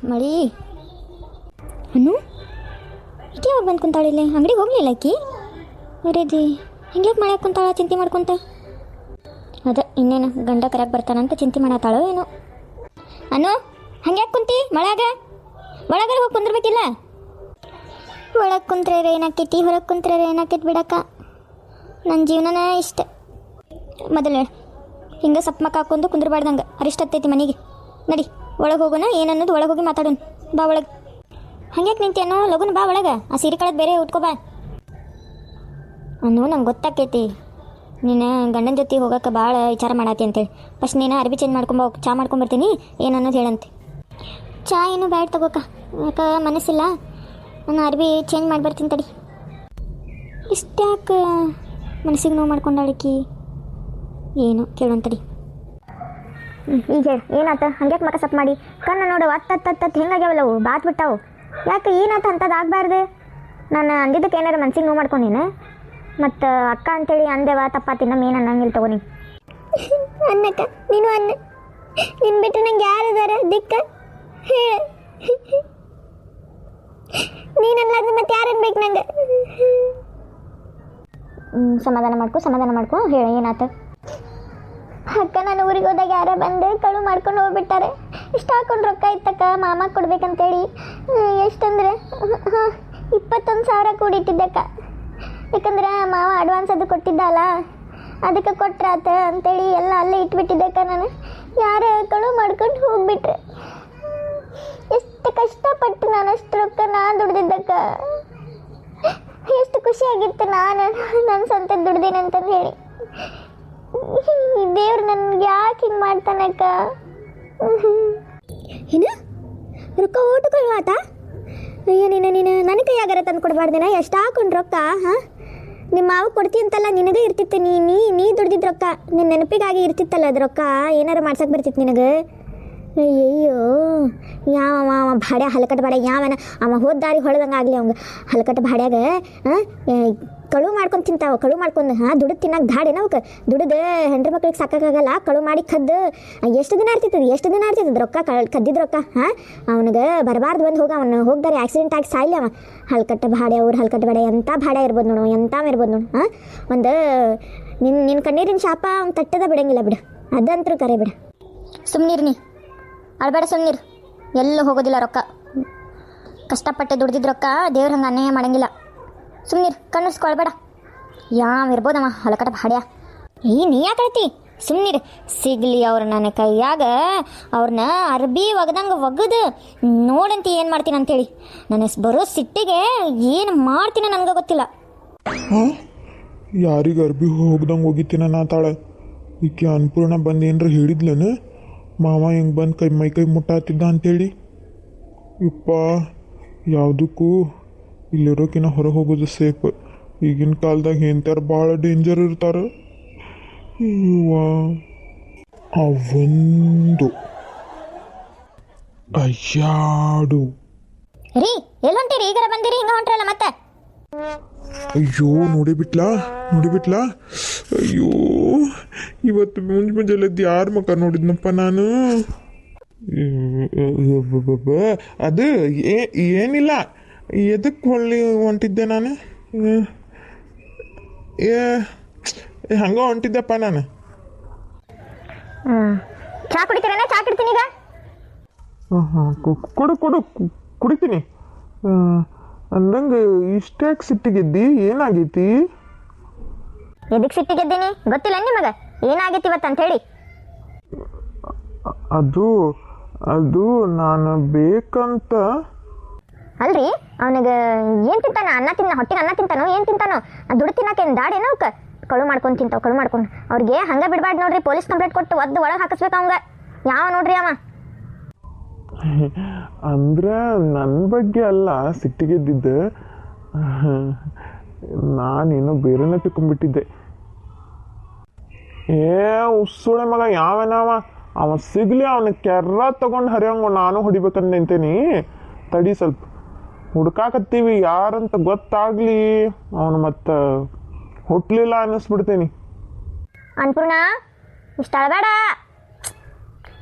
ಮಳಿ ಅನ್ನು ಇಟ್ಟು ಯಾವಾಗ ಬಂದು ಕುಂತಾಳಿಲ್ಲ ಅಂಗಡಿಗೆ ಹೋಗಲಿಲ್ಲ ಆಕಿ ಬರೀದಿ ಹಿಂಗ್ಯಾಕೆ ಮಳೆ ಕುಂತಾಳ ಚಿಂತೆ ಮಾಡ್ಕೊತ ಅದ ಇನ್ನೇನು ಗಂಡ ಕರೆಯಾಗಿ ಬರ್ತಾನಂತ ಚಿಂತೆ ಮಾಡತ್ತಾಳೋ ಏನೋ ಅನ್ನು ಹಂಗ್ಯಾಕೆ ಕುಂತಿ ಮಳೆಯಾಗ ಒಳಗಡೆ ಹೋಗಿ ಕುಂದ್ರಬೇಕಿಲ್ಲ ಒಳಗೆ ಕುಂತ್ರೆ ಏನಾಕೈತಿ ಹೊರಗೆ ಕುಂತ್ರೆ ಏನಾಕೈತಿ ಬಿಡಕ್ಕ ನನ್ನ ಜೀವನನ ಇಷ್ಟ ಮೊದಲು ಹಿಂಗೆ ಸಪ್ ಮಕ್ಕ ಹಾಕೊಂಡು ಕುಂದ್ರಬಾರ್ದಂಗೆ ಅರಿಷ್ಟ ಹತ್ತೈತಿ ಮನೆಗೆ ನಡಿ ಒಳಗೆ ಹೋಗೋಣ ಏನನ್ನೋದು ಒಳಗೆ ಹೋಗಿ ಮಾತಾಡೋಣ ಬಾ ಒಳಗೆ ಹಂಗ್ಯಾಕೆ ನಿಂತೇನೋ ಲಗುನ ಬಾ ಒಳಗೆ ಆ ಸೀರೆ ಕಳೆದು ಬೇರೆ ಉಟ್ಕೋ ಬಾ ಅನ್ನು ನಂಗೆ ಗೊತ್ತಾಕೈತಿ ನೀನು ಗಂಡನ ಜೊತೆ ಹೋಗೋಕೆ ಭಾಳ ವಿಚಾರ ಮಾಡತ್ತಿ ಅಂತೇಳಿ ಫಸ್ಟ್ ನೀನು ಅರ್ಬಿ ಚೇಂಜ್ ಮಾಡ್ಕೊಂಬ ಚಾ ಮಾಡ್ಕೊಂಬರ್ತೀನಿ ಏನು ಅನ್ನೋದು ಹೇಳಂತೆ ಚಾ ಏನು ಬ್ಯಾಡ್ ತಗೋಕ ಯಾಕೆ ಮನಸ್ಸಿಲ್ಲ ನಾನು ಅರ್ಬಿ ಚೇಂಜ್ ಮಾಡಿ ಬರ್ತೀನಿ ತಡಿ ಇಷ್ಟ್ಯಾಕೆ ಮನಸ್ಸಿಗೆ ನೋವು ಮಾಡ್ಕೊಂಡಾಳಿಕಿ ಏನು ಕೇಳೋಂತಡಿ ಈಗ ಹೇಳಿ ಏನಾತ ಹಂಗ್ಯಾಕೆ ಮಕ ಸಪ್ ಮಾಡಿ ಕಣ್ಣು ನೋಡು ಹತ್ತತ್ತು ಹೆಂಗಾಗ್ಯಾವಲ್ಲವು ಬಾತ್ ಬಿಟ್ಟಾವು ಯಾಕೆ ಏನಾತ ಅಂಥದ್ದು ಆಗಬಾರ್ದು ನಾನು ಅಂದಿದ್ದಕ್ಕೆ ಏನಾರು ಮನ್ಸಿಗೆ ನೋವು ಮಾಡ್ಕೊಂಡೀನಿ ಮತ್ತು ಅಕ್ಕ ಅಂತೇಳಿ ಅಂದೇವ ತಪ್ಪಾತಿ ನಮ್ಮ ಏನು ಅನ್ನಂಗಿಲ್ಲ ತಗೋ ನೀ ಅನ್ನಕ್ಕ ನೀನು ಅನ್ನ ನಿನ್ನ ಬಿಟ್ಟು ನಂಗೆ ಯಾರು ಇದಾರೆ ದಿಕ್ಕ ಹೇಳ ನೀನಲ್ಲಾದ್ರೆ ಮತ್ತೆ ಯಾರು ಅನ್ಬೇಕು ನಂಗೆ ಸಮಾಧಾನ ಮಾಡ್ಕೊ ಹೇಳ ಏನಾತ ಅಕ್ಕ ನಾನು ಊರಿಗೆ ಹೋದಾಗ ಯಾರೇ ಬಂದು ಕಳು ಮಾಡ್ಕೊಂಡು ಹೋಗ್ಬಿಟ್ಟಾರೆ ಇಷ್ಟು ಹಾಕೊಂಡು ರೊಕ್ಕ ಇತ್ತಕ್ಕ ಮಾಮ ಕೊಡ್ಬೇಕಂತೇಳಿ ಎಷ್ಟಂದ್ರೆ 21,000 ಕೂಡಿಟ್ಟಿದ್ದಕ್ಕ ಯಾಕಂದ್ರೆ ಮಾವ ಅಡ್ವಾನ್ಸ್ ಅದು ಕೊಟ್ಟಿದ್ದ ಅಲ್ಲ ಅದಕ್ಕೆ ಕೊಟ್ರಾತ ಅಂತೇಳಿ ಎಲ್ಲ ಅಲ್ಲೇ ಇಟ್ಬಿಟ್ಟಿದ್ದಕ್ಕ ನಾನು ಯಾರೇ ಕಳು ಮಾಡ್ಕೊಂಡು ಹೋಗ್ಬಿಟ್ರೆ ಎಷ್ಟು ಕಷ್ಟಪಟ್ಟು ನಾನು ಅಷ್ಟು ರೊಕ್ಕ ನಾನು ದುಡ್ದಿದ್ದಕ್ಕ ಎಷ್ಟು ಖುಷಿಯಾಗಿತ್ತು ನಾನು ನನ್ನ ಸ್ವಂತ ದುಡ್ದೇನೆ ಅಂತಂದು ಹೇಳಿ ದೇವ್ರು ನನ್ಗೆ ಯಾಕೆ ಹಿಂಗೆ ಮಾಡ್ತಾನಕ್ಕ ಏನ ರೊಕ್ಕ ಓಟುಗಳು ಆತ ಅಯ್ಯೋ ನೀನು ನನ್ನ ಕೈಯಾಗಾರ ತಂದು ಕೊಡಬಾರ್ದೇನ ಎಷ್ಟು ಹಾಕೊಂಡು ರೊಕ್ಕ ಹಾಂ ನಿಮ್ಮ ಮಾವು ಕೊಡ್ತೀಯಂತಲ್ಲ ನಿನಗೆ ಇರ್ತಿತ್ತು ನೀ ದುಡ್ದಿದ್ದು ರೊಕ್ಕ ನಿನ್ನ ನೆನಪಿಗಾಗಿ ಇರ್ತಿತ್ತಲ್ಲ ಅದು ರೊಕ್ಕ ಏನಾರು ಮಾಡ್ಸಕ್ಕೆ ಬರ್ತಿತ್ತು ನಿನಗೆ ಅಯ್ಯಯ್ಯೋ ಯಾವ ಭಾಡ್ಯ ಹಲಕಟ್ಟು ಭಾಡ್ಯ ಯಾವನ ಅವ ಹೋದ ದಾರಿ ಹೊಳ್ದಂಗೆ ಆಗಲಿ ಅವಂಗೆ ಹಲಕಟ್ಟು ಭಾಡ್ಯಾಗ ಕಳು ಮಾಡ್ಕೊಂಡು ತಿಂತಾವ ಕಳು ಮಾಡ್ಕೊಂಡು ದುಡ್ದು ತಿನ್ನಕ್ಕೆ ದಾಡೇನ ಅವಕ್ಕೆ ದುಡ್ದು ಹೆಂಡ್ರ ಮಕ್ಳಿಗೆ ಸಾಕಾಗಲ್ಲ ಕಳು ಮಾಡಿ ಕದ್ದು ಎಷ್ಟು ದಿನ ಆಡ್ತಿತ್ತದ ರೊಕ್ಕ ಕದ್ದಿದ್ದು ರೊಕ್ಕ ಅವನಿಗೆ ಬರಬಾರ್ದು ಬಂದು ಅವನು ಹೋಗ್ದಾರೆ ಆಕ್ಸಿಡೆಂಟ್ ಆಗಿ ಸಾಯ್ಲಿ ಅವ ಹಲ್ಕಟ್ಟು ಭಾಡ್ಯ ಊರು ಹಲ್ಕಟ್ಟು ಭಾಡ್ಯ ಎಂಥ ಭಾಡ್ಯ ಇರ್ಬೋದು ನೋಡು ಎಂಥವ ಇರ್ಬೋದು ನೋಡು ಒಂದು ನಿನ್ನ ಕಣ್ಣೀರಿನ ಶಾಪ ಅವ್ನು ತಟ್ಟದ ಬಿಡಂಗಿಲ್ಲ ಬಿಡು ಅದಂತರೂ ಕರೆ ಬಿಡು ಸುಮ್ಮನಿರ್ನಿ ಅಳ್ಬೇಡ ಸುಮ್ಮನಿರು ಎಲ್ಲೂ ಹೋಗೋದಿಲ್ಲ ರೊಕ್ಕ ಕಷ್ಟಪಟ್ಟೆ ದುಡ್ದಿದ್ದು ರೊಕ್ಕ ದೇವ್ರ ಹಂಗೆ ಅನ್ಯಾಯ ಮಾಡಂಗಿಲ್ಲ ಸುಮ್ಮನಿರು ಕಣ್ಣಿಸ್ಕೊಳ್ಬೇಡ ಯಾವ ಇರ್ಬೋದಮ್ಮ ಹೊಲಕಟ ಭಾಡ್ಯ ನೀ ಯಾಕೈತಿ ಸುಮ್ಮನಿರು ಸಿಗ್ಲಿ ಅವ್ರು ನನ್ನ ಕೈಯಾಗ ಅವ್ರನ್ನ ಅರ್ಬಿ ಒಗ್ದು ನೋಡಂತ ಏನು ಮಾಡ್ತೀನಿ ಅಂತೇಳಿ ನನ್ನ ಬರೋ ಸಿಟ್ಟಿಗೆ ಏನು ಮಾಡ್ತೀನಿ ನನಗೆ ಗೊತ್ತಿಲ್ಲ ಯಾರಿಗೆ ಅರ್ಬಿ ಹೋಗ್ದಂಗೆ ಹೋಗಿತ್ತೀನ ನಾ ತಾಳೆ ಈಕೆ ಅನ್ನಪೂರ್ಣ ಬಂದು ಏನರ ಹೇಳಿದ್ಲೇನು ಮಾವ ಹೆಂಗೆ ಬಂದು ಮೈ ಮುಟ್ಟಾತಿದ್ದ ಅಂತೇಳಿ ಯಪ್ಪ ಯಾವುದಕ್ಕೂ ಇಲ್ಲಿರೋಕಿನ ಹೊರಗೆ ಹೋಗೋದು ಸೇಫ್ ಈಗಿನ ಕಾಲದಾಗ ಎಂತಾರ ಭಾಳ ಡೇಂಜರ್ ಇರ್ತಾರೆ ಅವಂದು ಅಯ್ಯಾಡು ರೀ ಎಲ್ಲಿ ಹೊಂಟಿರಿ ಈಗರ ಬಂದಿರಿ ಹಿಂಗೆ ಹೊಂಟ್ರಲ್ಲ ಮತ್ತೆ ಅಯ್ಯೋ ನೋಡಿಬಿಟ್ಲಾ ಅಯ್ಯೋ ಇವತ್ತು ಮುಂಜಾನೆದ್ದು ಯಾರ ಮಕ್ಕ ನೋಡಿದ್ನಪ್ಪ ನಾನು ಅದು ಏನಿಲ್ಲ ಎದಕ್ಕೆ ಹೊಂಟಿದ್ದೆ ನಾನು ಹಂಗ ಹೊಂಟಿದ್ದೆಪ್ಪ ನಾನು ಚಾ ಕುಡಿತೀರೇನ ಚಾ ಕುಡ್ತೀನಿ ಈಗ ಕುಡಿತೀನಿ ಅಂದಂಗೆ ಇಷ್ಟ್ಯಾಕೆ ಸಿಟ್ಟಿಗೆದ್ದಿ ಏನಾಗೈತಿ ಎದಕ್ಕೆ ಸಿಟ್ಟಿಗೆದ್ದೀನಿ ಗೊತ್ತಿಲ್ಲ ನಿಮಗೆ ಏನಾಗೈತಿ ಇವತ್ತು ಅಂತ ಹೇಳಿ ಅದು ನಾನು ಬೇಕಂತ ಅಲ್ರಿ ಅವನಿಗೆ ಏನು ತಿಂತಾನ ಹೊಟ್ಟಿಗೆ ಅನ್ನ ತಿಂತಾನೋ ಏನು ತಿಂತಾನೋ ದುಡ್ಡು ತಿನ್ನಕೇನು ದಾಡೇನೋ ಅವಕ್ಕೆ ಕಳು ಮಾಡ್ಕೊಂಡು ಅವ್ರಿಗೆ ಹಂಗೆ ಬಿಡ್ಬಾರ್ದು ನೋಡ್ರಿ ಪೊಲೀಸ್ ಕಂಪ್ಲೇಂಟ್ ಕೊಟ್ಟು ಒದ್ದು ಒಳಗೆ ಹಾಕಿಸ್ಬೇಕು ಅವಂಗ ಯಾವ ನೋಡ್ರಿ ಅವ ಅಂದ್ರೆ ನನ್ನ ಬಗ್ಗೆ ಅಲ್ಲ ಸಿಟ್ಟಿಗೆದ್ದಿದ್ದೆ ನಾನೇನೋ ಬೇರೆನೇ ತಿಳ್ಕೊಂಡ್ಬಿಟ್ಟಿದ್ದೆ ಉಸುಳೆ ಮಗ ಅವ ಸಿಗ್ಲಿ ಅವನ ಕೆರ್ರ ತಗೊಂಡು ಹರಿಯಂಗ ನಾನು ಹೊಡಿಬೇಕಂತ ನಿಂತೇನಿ ತಡಿ ಸ್ವಲ್ಪ ಹುಡ್ಕಾಕತ್ತೀವಿ ಯಾರಂತ ಗೊತ್ತಾಗ್ಲಿ ಅವನು ಮತ್ತೆ ಹುಟ್ಲಿಲ್ಲ ಅನ್ನಿಸ್ಬಿಡ್ತೇನಿ ಅನ್ಪೂರ್ಣ ಇಷ್ಟ ಅಳಬೇಡ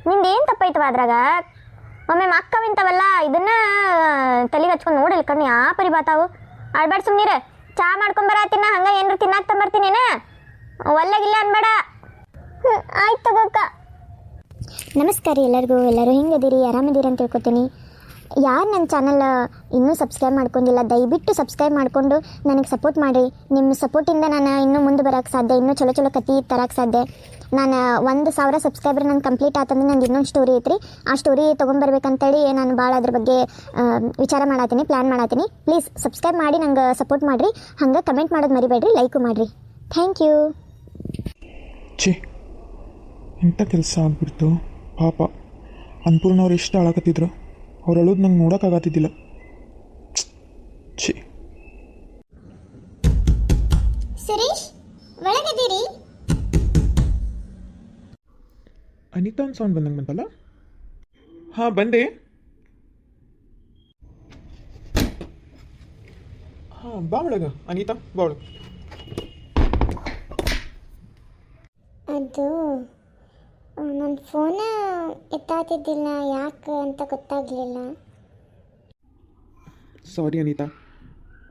ನಿಂದೇನು ತಪ್ಪೈತವ ಅದ್ರಾಗ ಒಮ್ಮೆ ಮಕ್ಕವಿಂತವಲ್ಲ ಇದನ್ನ ತಲೆಗೆ ಹಚ್ಕೊಂಡು ನೋಡಿಲ್ಲ ಕಣ್ಣು ಯಾ ಪರಿ ಬಾತಾವು ಆಡ್ಬೇಡ ಸುಮ್ಮನಿರ ಚಾ ಮಾಡ್ಕೊಂಡ್ ಬರತ್ತಿನ ಹಂಗ ಏನ್ರ ತಿನ್ನಾಕ ತಂಬರ್ತೀನೇನ ಒಲ್ಲಾಗಿಲ್ಲ ಅನ್ಬೇಡ ಆಯ್ತು ತಗೋಕ್ಕ ನಮಸ್ಕಾರ ಎಲ್ಲರಿಗೂ ಎಲ್ಲರೂ ಹೆಂಗದಿರಿ ಆರಾಮದಿರಿ ಅಂತ ತಿಳ್ಕೊತೀನಿ ಯಾರು ನನ್ನ ಚಾನಲ್ ಇನ್ನೂ ಸಬ್ಸ್ಕ್ರೈಬ್ ಮಾಡ್ಕೊಂಡಿಲ್ಲ ದಯವಿಟ್ಟು ಸಬ್ಸ್ಕ್ರೈಬ್ ಮಾಡಿಕೊಂಡು ನನಗೆ ಸಪೋರ್ಟ್ ಮಾಡಿರಿ ನಿಮ್ಮ ಸಪೋರ್ಟಿಂದ ನಾನು ಇನ್ನೂ ಮುಂದೆ ಬರೋಕ್ಕೆ ಸಾಧ್ಯ ಇನ್ನೂ ಚಲೋ ಚಲೋ ಕತೆ ತರಕ್ಕೆ ಸಾಧ್ಯ ನಾನು 1,000 ಸಬ್ಸ್ಕ್ರೈಬರ್ ನಾನು ಕಂಪ್ಲೀಟ್ ಆತಂದ್ರೆ ನಂದು ಇನ್ನೊಂದು ಸ್ಟೋರಿ ಐತ್ರಿ ಆ ಸ್ಟೋರಿ ತೊಗೊಂಬರ್ಬೇಕಂತೇಳಿ ನಾನು ಭಾಳ ಅದ್ರ ಬಗ್ಗೆ ವಿಚಾರ ಮಾಡತ್ತೀನಿ ಪ್ಲ್ಯಾನ್ ಮಾಡತ್ತೀನಿ ಪ್ಲೀಸ್ ಸಬ್ಸ್ಕ್ರೈಬ್ ಮಾಡಿ ನಂಗೆ ಸಪೋರ್ಟ್ ಮಾಡಿರಿ ಹಂಗೆ ಕಮೆಂಟ್ ಮಾಡೋದು ಮರಿಬೇಡ್ರಿ ಲೈಕು ಮಾಡಿರಿ ಥ್ಯಾಂಕ್ ಯು ಛೇ ಇಂಥ ಕೆಲಸ ಆಗ್ಬಿಡ್ತು ಪಾಪ ಅನ್ಪೂರ್ಣವ್ರು ಎಷ್ಟು ಅಳಕತ್ತಿದ್ರು ಅವ್ರು ಅಳೋದು ನಂಗೆ ನೋಡೋಕ್ಕಾಗತ್ತಿದ್ದಿಲ್ಲ ಛೇ ಸುರೇಶ್ ಒಳಗಿದ್ದೀರಿ ಅನಿತಾ ಒಂದು ಸೌಂಡ್ ಬಂದಂಗೆ ಬಂತಲ್ಲ ಹಾಂ ಬಂದೆ ಹಾಂ ಬಾ ಒಳಗ ಅನಿತಾ ಬಾ ಒಳಗೆ ಅದು ನನ್ನ ಫೋನ ಎತ್ತಾತಿದ್ದಿಲ್ಲ ಯಾಕೆ ಅಂತ ಗೊತ್ತಾಗಲಿಲ್ಲ ಸಾರಿ ಅನಿತಾ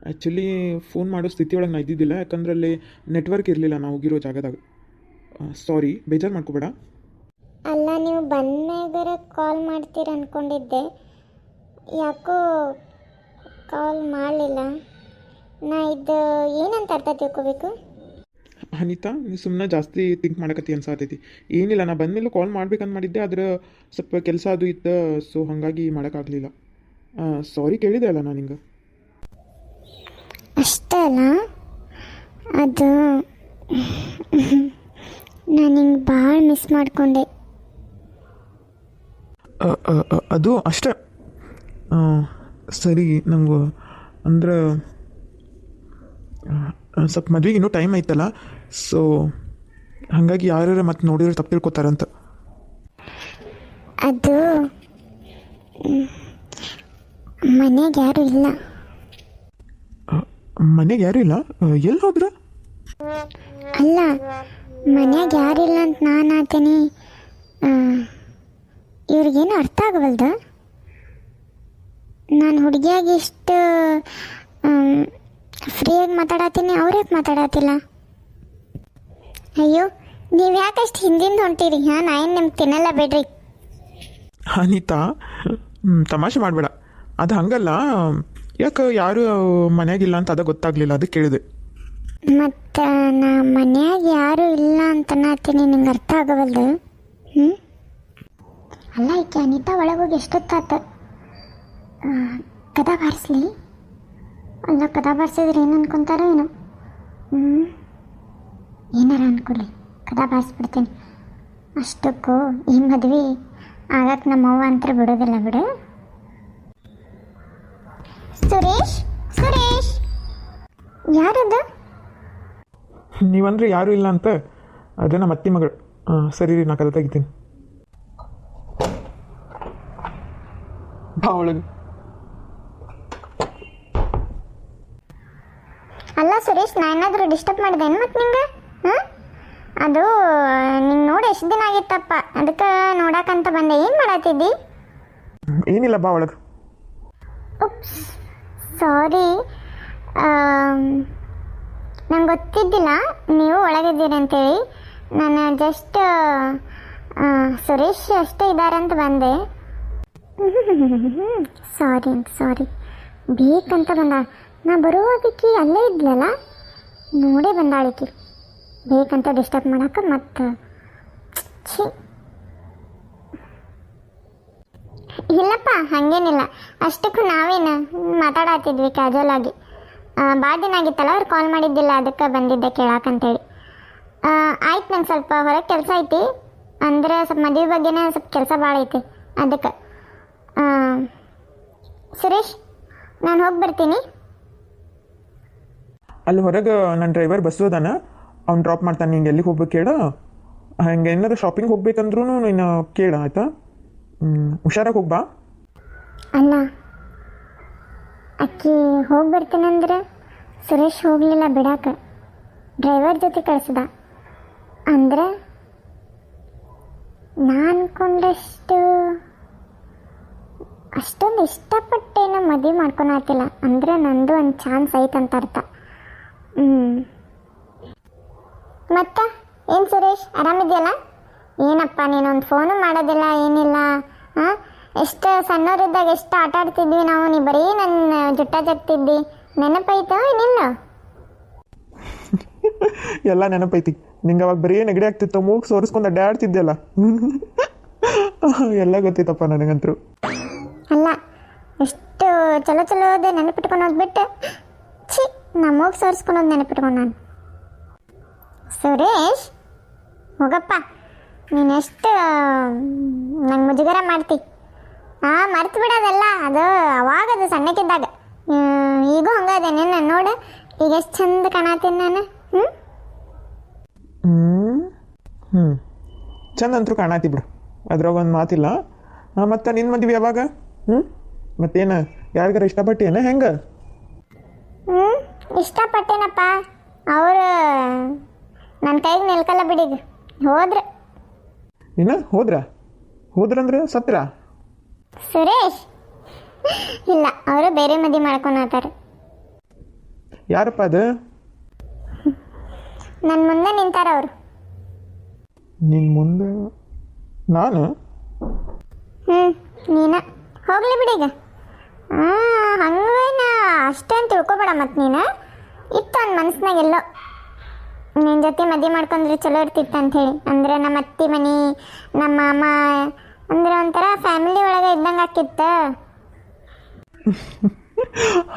ಆ್ಯಕ್ಚುಲಿ ಫೋನ್ ಮಾಡೋ ಸ್ಥಿತಿಯೊಳಗೆ ನಾನು ಇದ್ದಿದ್ದಿಲ್ಲ ಯಾಕಂದ್ರೆ ಅಲ್ಲಿ ನೆಟ್ವರ್ಕ್ ಇರಲಿಲ್ಲ ನಾವು ಹೋಗಿರೋ ಜಾಗದಾಗ ಸಾರಿ ಬೇಜಾರು ಮಾಡ್ಕೋಬೇಡ ಅಲ್ಲ ನೀವು ಬಂದ್ಮ್ಯಾಗರ ಕಾಲ್ ಮಾಡ್ತೀರ ಅಂದ್ಕೊಂಡಿದ್ದೆ ಯಾಕೋ ಕಾಲ್ ಮಾಡಲಿಲ್ಲ ನಾ ಇದು ಏನಂತ ಅರ್ಥ ತಿಳ್ಕೊಬೇಕು ಅನಿತಾ ನೀವು ಸುಮ್ಮನೆ ಜಾಸ್ತಿ ಥಿಂಕ್ ಮಾಡಕತ್ತಿ ಅನ್ಸಾತೈತಿ ಏನಿಲ್ಲ ನಾ ಬಂದಮೇಲೆ ಕಾಲ್ ಮಾಡ್ಬೇಕಂತ ಮಾಡಿದ್ದೆ ಆದ್ರೆ ಸ್ವಲ್ಪ ಕೆಲಸ ಅದು ಇತ್ತು ಸೊ ಹಾಗಾಗಿ ಮಾಡೋಕ್ಕಾಗಲಿಲ್ಲ ಸಾರಿ ಕೇಳಿದೆ ಅಲ್ಲ ನಾನು ನಿಂಗೆ ಅಷ್ಟೇ ಅಲ್ಲ ಅದು ನಾನು ಹಿಂಗೆ ಭಾಳ ಮಿಸ್ ಮಾಡಿಕೊಂಡೆ ಅದು ಅಷ್ಟೇ ಸರಿ ನಂಗೆ ಅಂದ್ರೆ ಸ್ವಲ್ಪ ಮದುವೆಗೆ ಇನ್ನೂ ಟೈಮ್ ಐತಲ್ಲ ಸೊ ಹಾಗಾಗಿ ಯಾರ್ಯಾರು ಮತ್ತೆ ನೋಡಿದ್ರೆ ತಪ್ಪು ತಿಳ್ಕೊತಾರಂತ ಅದು ಮನೆಗೆ ಯಾರೂ ಇಲ್ಲ ಮನೆಗೆ ಯಾರೂ ಇಲ್ಲ ಎಲ್ಲಿ ಹೋದ್ರ ಅಲ್ಲ ಮನೆಗೆ ಯಾರಿಲ್ಲ ಅಂತ ನಾನು ಆತೀನಿ ಇವ್ರಿಗೇನು ಅರ್ಥ ಆಗವಲ್ದ ನಾನು ಹುಡುಗಿಯಾಗಿ ಇಷ್ಟು ಫ್ರೀಯಾಗಿ ಮಾತಾಡತ್ತೀನಿ ಅವ್ರು ಯಾಕೆ ಮಾತಾಡತ್ತಿಲ್ಲ ಅಯ್ಯೋ ನೀವು ಯಾಕಷ್ಟು ಹಿಂದಿಂದ ಹೊಂಟೀರಿ ಹಾಂ ನಾ ಏನು ನಿಮ್ಗೆ ತಿನ್ನಲ್ಲ ಬಿಡ್ರಿ ಅನಿತಾ ತಮಾಷೆ ಮಾಡಬೇಡ ಅದು ಹಂಗಲ್ಲ ಯಾಕೆ ಯಾರು ಮನೆಯಾಗಿಲ್ಲ ಅಂತ ಅದ ಗೊತ್ತಾಗಲಿಲ್ಲ ಅದಕ್ಕೆ ಕೇಳಿದೆ ಮತ್ತು ನಾ ಮನ್ಯಾಗ ಯಾರೂ ಇಲ್ಲ ಅಂತ ನಾತೀನಿ ನಿಂಗೆ ಅರ್ಥ ಆಗವಲ್ದು ಅಲ್ಲ ಈಕೆ ಅನಿತಾ ಒಳಗೋಗಿ ಎಷ್ಟೊತ್ತಾತ ಕದ ಬಾರಿಸ್ಲಿ ಅಲ್ಲ ಕದ ಬಾರಿಸಿದ್ರೆ ಏನು ಅನ್ಕೊತಾರೋ ಏನೋ ಏನಾರ ಅನ್ಕೊಳ್ಳಿ ಕದ ಬಾರಿಸ್ಬಿಡ್ತೀನಿ ಅಷ್ಟಕ್ಕೂ ಈ ಮದ್ವೆ ಆಗಕ್ಕೆ ನಮ್ಮವ್ವ ಅಂತ ಬಿಡೋದಿಲ್ಲ ಬಿಡು ಸುರೇಶ್ ಸುರೇಶ್ ಯಾರದು ನೀವಂದ್ರೆ ಯಾರೂ ಇಲ್ಲ ಅಂತ ಅದೇ ನಮ್ಮ ಅತ್ತಿ ಮಗಳು ಸರಿ ರೀ ನಾ ಕದ ತೆಗಿತೀನಿ ಬಾ ಒಳಗೆ ಅಲ್ಲ ಸುರೇಶ್ ನಾ ಏನಾದರೂ ಡಿಸ್ಟರ್ಬ್ ಮಾಡಿದೆ ಏನು ಮತ್ತು ನಿಂಗೆ ಅದು ನಿಂಗೆ ನೋಡಿ ಎಷ್ಟು ದಿನ ಆಗಿತ್ತಪ್ಪ ಅದಕ್ಕೆ ನೋಡಕ್ಕಂತ ಬಂದೆ ಏನು ಮಾಡತ್ತಿದ್ದಿ ಏನಿಲ್ಲ ಬಾ ಒಳಗೆ ಉಪ್ಸ್ ಸಾರಿ ನಂಗೆ ಗೊತ್ತಿದ್ದಿಲ್ಲ ನೀವು ಒಳಗಿದ್ದೀರಿ ಅಂತೇಳಿ ನಾನು ಜಸ್ಟ್ ಸುರೇಶ್ ಅಷ್ಟೇ ಇದ್ದಾರೆ ಅಂತ ಬಂದೆ ಸಾರಿ ಸಾರಿ ಬೇಕಂತ ಬಂದ ನಾ ಬರುವಾಗಕ್ಕೆ ಅಲ್ಲೇ ಇದ್ಲಲ್ಲ ನೋಡೇ ಬಂದಾಳಿಕೆ ಬೇಕಂತ ಡಿಸ್ಟರ್ಬ್ ಮಾಡಕ್ಕೆ ಮತ್ತು ಛೀ ಇಲ್ಲಪ್ಪ ಹಾಗೇನಿಲ್ಲ ಅಷ್ಟಕ್ಕೂ ನಾವೇನು ಮಾತಾಡತ್ತಿದ್ವಿ ಕ್ಯಾಜುವಲ್ ಆಗಿ ಭಾಳ ದಿನ ಆಗಿತ್ತಲ್ಲ ಅವ್ರು ಕಾಲ್ ಮಾಡಿದ್ದಿಲ್ಲ ಅದಕ್ಕೆ ಬಂದಿದ್ದೆ ಕೇಳಕ್ಕಂತೇಳಿ ಆಯ್ತು ನಂಗೆ ಸ್ವಲ್ಪ ಹೊರಗೆ ಕೆಲಸ ಐತಿ ಅಂದರೆ ಸ್ವಲ್ಪ ಮದುವೆ ಬಗ್ಗೆನೇ ಸ್ವಲ್ಪ ಕೆಲಸ ಭಾಳ ಐತಿ ಅದಕ್ಕೆ ಸುರೇಶ್ ನಾನು ಹೋಗಿ ಬರ್ತೀನಿ ಅಲ್ಲಿ ಹೊರಗೆ ನನ್ನ ಡ್ರೈವರ್ ಬಸ್ಸು ಅದಾನ ಅವ್ನು ಡ್ರಾಪ್ ಮಾಡ್ತಾನೆ ನಿಂಗೆ ಎಲ್ಲಿಗೆ ಹೋಗ್ಬೇಕು ಕೇಳ ಹಂಗೆ ಏನಾದ್ರು ಶಾಪಿಂಗ್ ಹೋಗ್ಬೇಕಂದ್ರೂ ನೀನು ಕೇಳ ಆಯಿತಾ ಹುಷಾರಾಗಿ ಹೋಗ್ಬಾ ಅಲ್ಲ ಅಕ್ಕಿ ಹೋಗಿ ಬರ್ತೀನಂದ್ರೆ ಸುರೇಶ್ ಹೋಗಲಿಲ್ಲ ಬಿಡಾಕ ಡ್ರೈವರ್ ಜೊತೆ ಕಳಿಸ್ದ ಅಂದ್ರೆ ನಾ ಅನ್ಕೊಂಡಷ್ಟು ಅಷ್ಟೊಂದು ಇಷ್ಟಪಟ್ಟೇನೋ ಮದುವೆ ಮಾಡ್ಕೊಳತ್ತಿಲ್ಲ ಅಂದರೆ ನಂದು ಒಂದು ಚಾನ್ಸ್ ಐತಂತ ಅರ್ಥ. ಮತ್ತೆ ಏನು ಸುರೇಶ್, ಆರಾಮಿದೆಯಲ್ಲ? ಏನಪ್ಪ ನೀನೊಂದು ಫೋನು ಮಾಡೋದಿಲ್ಲ, ಏನಿಲ್ಲ. ಹಾಂ, ಎಷ್ಟು ಸಣ್ಣವರಿದ್ದಾಗ ಎಷ್ಟು ಆಟ ಆಡ್ತಿದ್ವಿ ನಾವು, ನೀ ಬರೀ ನನ್ನ ಜುಟ್ಟ ಜಗ್ತಿದ್ದಿ. ನೆನಪೈತೋ ನಿನ್ನ? ಎಲ್ಲ ನೆನಪೈತಿ. ನಿಂಗೆ ಅವಾಗ ಬರೀ ನೆಗಡಿ ಆಗ್ತಿತ್ತು, ಮೂಗು ಸೋರಿಸ್ಕೊಂಡು ಅಡ್ಡಾಡ್ತಿದ್ದೆಲ್ಲ. ಎಲ್ಲ ಗೊತ್ತಿತ್ತಪ್ಪ ನನಗಂತರೂ. ಅಲ್ಲ, ಎಷ್ಟು ಚಲೋ ಚಲೋದೆ ನೆನಪಿಟ್ಕೊಳೋದು ಬಿಟ್ಟು ಛೀ, ನಾ ಮೂಗು ಸೋರಿಸ್ಕೊಳೋದು ನೆನಪಿಟ್ಕೊಂಡು ನಾನು. ಸುರೇಶ್ ಹೋಗಪ್ಪ, ನೀನು ಎಷ್ಟು ನಂಗೆ ಮುಜುಗರ ಮಾಡ್ತಿ. ಮರ್ತು ಬಿಡೋದಲ್ಲ, ಅದು ಅವಾಗದು ಸಣ್ಣಕ್ಕಿದ್ದಾಗ. ಈಗೂ ಹಂಗದೆ ನಿನ್ನ ನೋಡು, ಈಗ ಎಷ್ಟು ಚಂದ ಕಾಣತೀನಿ ನಾನು. ಚಂದ ಅಂತರೂ ಕಾಣತಿ ಬಿಡು, ಅದ್ರಾಗ ಒಂದು ಮಾತಿಲ್ಲ. ಮತ್ತು ನಿನ್ನ ಮದುವೆ ಯಾವಾಗ? ಮತ್ತೇನು ಯಾರಿಗಾರ ಇಷ್ಟಪಟ್ಟೇನ ಹೆಂಗೆ? ಇಷ್ಟಪಟ್ಟೇನಪ್ಪ, ಅವರು ನನ್ನ ಕೈಗೆ ನಿಲ್ಕಲ್ಲ ಬಿಡೀಗ, ಹೋದ್ರೆ. ನೀನು ಹೋದ್ರಂದ್ರೆ ಸತ್ರ? ಸುರೇಶ್ ಇಲ್ಲ, ಅವರು ಬೇರೆ ಮದುವೆ ಮಾಡ್ಕೊಳತಾರೆ. ಯಾರಪ್ಪ ಅದು? ನನ್ನ ಮುಂದೆ ನಿಂತಾರ ಅವರು. ನಿನ್ನ ಮುಂದೆ ನಾನು? ನೀನ ಹೋಗ್ಲಿ ಬಿಡೀಗ. ಹಂಗೇನ ಅಷ್ಟೇನು ತಿಳ್ಕೊಬೇಡ. ಮತ್ತು ನೀನು ಇತ್ತು ಒಂದು ಮನಸ್ಸಿನಾಗ ಎಲ್ಲೋ ನಿನ್ನ ಜೊತೆ ಮದುವೆ ಮಾಡ್ಕೊಂಡ್ರೆ ಚಲೋ ಇರ್ತಿತ್ತು ಅಂಥೇಳಿ. ಅಂದರೆ ನಮ್ಮ ಅತ್ತಿ ಮನೆ, ನಮ್ಮ ಮಾಮ ಅಂದ್ರೆ ಒಂಥರ ಫ್ಯಾಮಿಲಿ ಒಳಗೆ ಇದ್ದಂಗೆ ಆಕಿತ್ತು.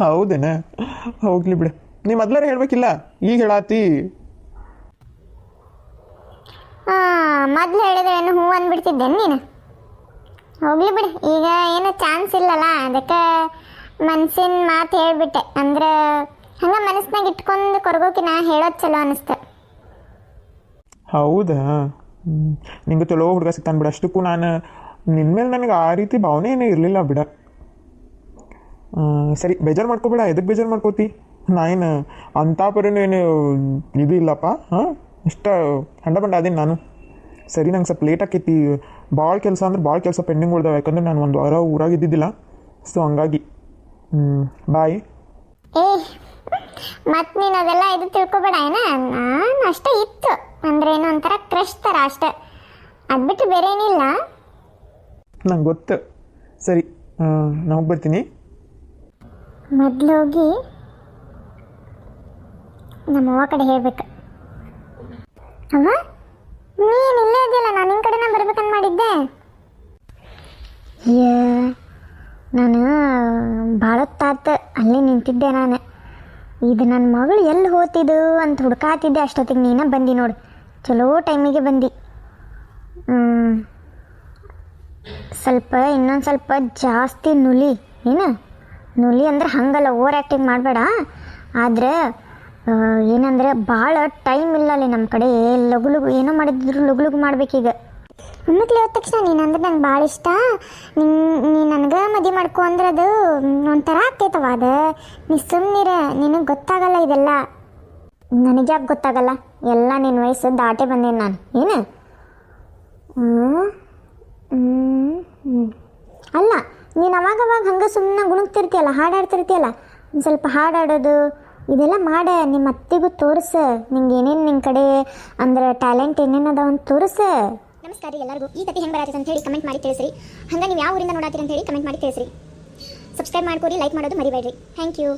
ಹೌದೇನ? ಹೋಗ್ಲಿ ಬಿಡು, ನೀ ಮೊದ್ಲಾರ ಹೇಳ್ಬೇಕಿಲ್ಲ, ಈಗ ಹೇಳಾತಿ. ಮೊದಲು ಹೇಳಿದ್ರೆ ಏನು ಹೂ ಅಂದ್ಬಿಡ್ತಿದ್ದೇನೆ ನೀನು. ಹೋಗ್ಲಿ ಬಿಡು, ಈಗ ಏನು ಚಾನ್ಸ್ ಇಲ್ಲಲ್ಲ, ಅದಕ್ಕೆ ಮನ್ಸಿನ ಮಾತು ಹೇಳಿಬಿಟ್ಟೆ. ಅಂದ್ರೆ ಹಂಗೆ ಮನಸ್ಸಿನಾಗ ಇಟ್ಕೊಂಡು ಕೊರಗೋಕಿನ ಹೇಳೋದು ಚಲೋ ಅನಿಸ್ತು. ಹೌದಾ? ನಿಂಗೆ ಚಲೋ ಹುಡುಗ ಸಿಗ್ತಾನೆ ಬಿಡ. ಅಷ್ಟಕ್ಕೂ ನಾನು ನಿನ್ನ ಮೇಲೆ ನನಗೆ ಆ ರೀತಿ ಭಾವನೆ ಏನೂ ಇರಲಿಲ್ಲ ಬಿಡ. ಸರಿ, ಬೇಜಾರು ಮಾಡ್ಕೋಬೇಡ. ಎದಕ್ಕೆ ಬೇಜಾರು ಮಾಡ್ಕೋತಿ? ನಾ ಏನು ಅಂಥ ಪರೇನು ಏನು ಇದು ಇಲ್ಲಪ್ಪ. ಇಷ್ಟ ಹಂಡ ಬಂಡ ಅದೇನು ನಾನು. ಸರಿ, ನಂಗೆ ಸ್ವಲ್ಪ ಲೇಟ್ ಆಕೈತಿ. ಭಾಳ ಕೆಲಸ ಅಂದ್ರೆ ಭಾಳ ಕೆಲಸ ಪೆಂಡಿಂಗ್ ಉಳ್ದಾವೆ, ಯಾಕಂದ್ರೆ ನಾನು ಒಂದು ವಾರ ಊರಾಗಿದ್ದಿದ್ದಿಲ್ಲ. ಸೊ ಹಂಗಾಗಿ ಬಾಯ್. ಮತ್ತು ನೀನು ಅದೆಲ್ಲ ಇದು ತಿಳ್ಕೊಬೇಡ ಏನ. ನಾನು ಅಷ್ಟೇ ಇತ್ತು ಅಂದ್ರೆ ಏನೋ ಒಂಥರ ಕ್ರಶ್ ಥರ ಅಷ್ಟೆ, ಅದು ಬಿಟ್ಟು ಬೇರೆ ಏನಿಲ್ಲ. ನಂಗೆ ಗೊತ್ತು. ಸರಿ, ನಾ ಬರ್ತೀನಿ. ಮೊದಲು ಹೋಗಿ ನಮ್ಮವ್ವ ಕಡೆ ಹೇಳ್ಬೇಕು. ಅವ್ವ, ನೀನು ಇಲ್ಲೇ ಇದೆಯಲ್ಲ, ನಾನು ನಿನ್ನ ಕಡೆನ ಬರ್ಬೇಕಂತ ಮಾಡಿದ್ದೆ. ನಾನು ಭಾಳ ಹೊತ್ತಾತು ಅಲ್ಲೇ ನಿಂತಿದ್ದೆ. ನಾನು ಇದು ನನ್ನ ಮಗಳು ಎಲ್ಲಿ ಹೋತಿದ್ದು ಅಂತ ಹುಡ್ಕಾತಿದ್ದೆ. ಅಷ್ಟೊತ್ತಿಗೆ ನೀನೇ ಬಂದು ನೋಡು, ಚಲೋ ಟೈಮಿಗೆ ಬಂದು. ಸ್ವಲ್ಪ ಇನ್ನೊಂದು ಸ್ವಲ್ಪ ಜಾಸ್ತಿ ನುಲಿ. ಏನು ನುಲಿ ಅಂದ್ರೆ ಹಂಗಲ್ಲ, ಓವರ್ ಆ್ಯಕ್ಟಿಂಗ್ ಮಾಡಬೇಡ. ಆದರೆ ಏನಂದರೆ ಭಾಳ ಟೈಮ್ ಇಲ್ಲ ಅಲ್ಲಿ ನಮ್ಮ ಕಡೆ. ಲಗು ಏನೋ ಮಾಡಿದ್ರು ಲಗು ಮಾಡ್ಬೇಕೀಗ. ಅಮ್ಮಕ್ಲಿ ಹೋದ ತಕ್ಷಣ ನೀನು ಅಂದ್ರೆ ನಂಗೆ ಭಾಳ ಇಷ್ಟ. ನೀ ನನಗೆ ಮದುವೆ ಮಾಡ್ಕೊ ಅಂದ್ರೆ ಅದು ಒಂಥರ ಆಗ್ತೈತವ. ಅದು ನೀ ಸುಮ್ಮನಿರ, ನಿನಗೆ ಗೊತ್ತಾಗಲ್ಲ ಇದೆಲ್ಲ. ನನಗೆ ಯಾಕೆ ಗೊತ್ತಾಗಲ್ಲ? ಎಲ್ಲ ನಿನ್ನ ವಯಸ್ಸು ದಾಟೆ ಬಂದೇನು ನಾನು. ಏನು ಅಲ್ಲ, ನೀನು ಅವಾಗವಾಗ ಹಂಗೆ ಸುಮ್ಮನೆ ಗುಣಗ್ತಿರ್ತೀಯಲ್ಲ, ಹಾಡಾಡ್ತಿರ್ತೀಯಲ್ಲ. ಒಂದು ಸ್ವಲ್ಪ ಹಾಡಾಡೋದು ಇದೆಲ್ಲ ಮಾಡ. ನಿಮ್ಮ ಅತ್ತಿಗೂ ತೋರಿಸ, ನಿಂಗೆ ಏನೇನು ನಿನ್ನ ಕಡೆ ಅಂದ್ರೆ ಟ್ಯಾಲೆಂಟ್ ಏನೇನು ಅದಾವ ಅಂತ ತೋರಿಸ. ನಮಸ್ಕಾರ ರೀ ಎಲ್ಲರಿಗೂ. ಈ ಕತೆ ಹೆಂಗೆ ಬರತ್ತೆ ಅಂತ ಹೇಳಿ ಕಮೆಂಟ್ ಮಾಡಿ ತಿಳಿಸ್ರಿ. ಹಂಗೆ ನೀವು ಯಾವ ಊರಿಂದ ನೋಡಾತೀರಿ ಅಂತ ಹೇಳಿ ಕಮೆಂಟ್ ಮಾಡಿ ತಿಳಿಸ್ರಿ. ಸಬ್ಸ್ಕ್ರೈಬ್ ಮಾಡ್ಕೊರಿ, ಲೈಕ್ ಮಾಡೋದು ಮರಿಬೇಡ್ರಿ. Thank you.